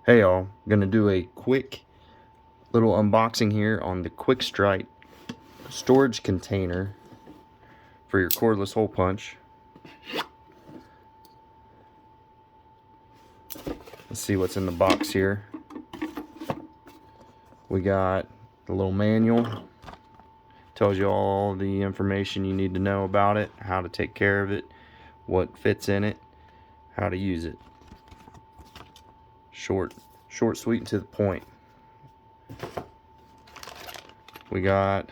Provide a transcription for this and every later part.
Hey y'all, I'm gonna do a quick little unboxing here on the Kwick Strike storage container for your cordless hole punch. Let's see what's in the box here. We got the little manual, tells you all the information you need to know about it, how to take care of it, what fits in it, how to use it. Short, sweet, and to the point. We got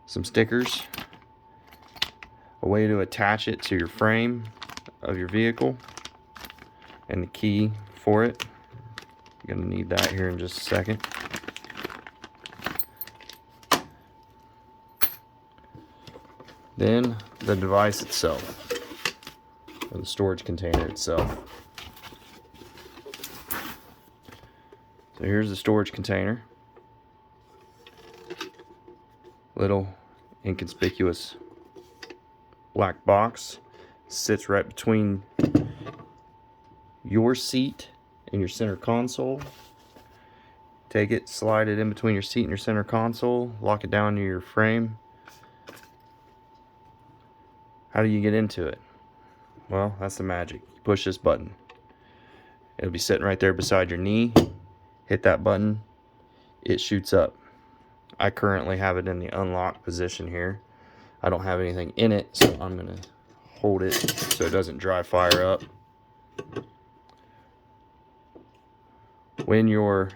some stickers, a way to attach it to your frame of your vehicle, and the key for it. You're gonna need that here in just a second. Then the device itself, or the storage container itself. So here's the storage container. Little inconspicuous black box, sits right between your seat and your center console. Take it, slide it in between your seat and your center console, lock it down to your frame. How do you get into it? Well, that's the magic. You push this button. It'll be sitting right there beside your knee. Hit that button, it shoots up. I currently have it in the unlock position here. I don't have anything in it, so I'm gonna hold it so it doesn't dry fire up. When you're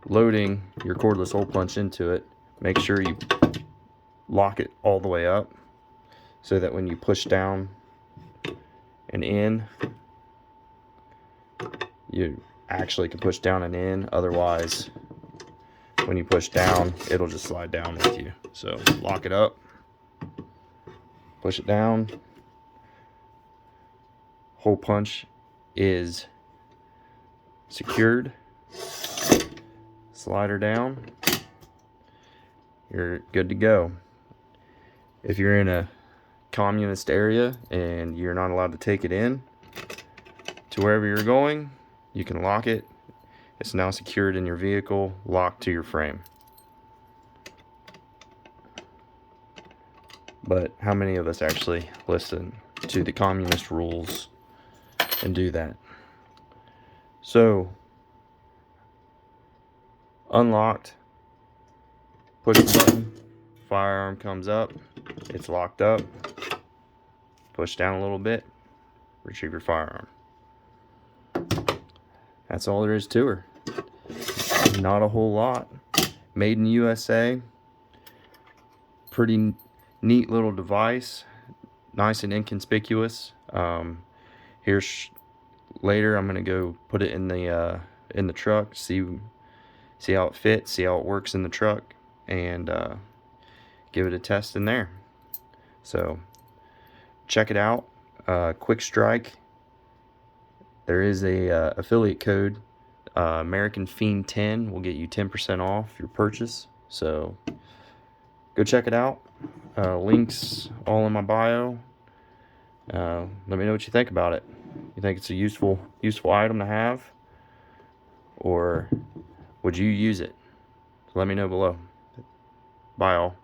loading your cordless hole punch into it, make sure you lock it all the way up so that when you push down and in, you actually can push down and in. Otherwise, when you push down, it'll just slide down with you. So lock it up, push it down. Hole punch is secured. Slide her down. You're good to go. If you're in a communist area and you're not allowed to take it in to wherever you're going, you can lock it. It's now secured in your vehicle, locked to your frame. But how many of us actually listen to the communist rules and do that? So, unlocked, push the button, firearm comes up, it's locked up, push down a little bit, retrieve your firearm. That's all there is to her. Not a whole lot. Made in USA. Pretty neat little device. Nice and inconspicuous. Here's later. I'm gonna go put it in the truck. See how it fits. See how it works in the truck, and give it a test in there. So check it out. Kwick Strike. There is a affiliate code. American Fiend 10 will get you 10% off your purchase. So go check it out. Links all in my bio. Let me know what you think about it. You think it's a useful item to have, or would you use it? So let me know below. Bye all.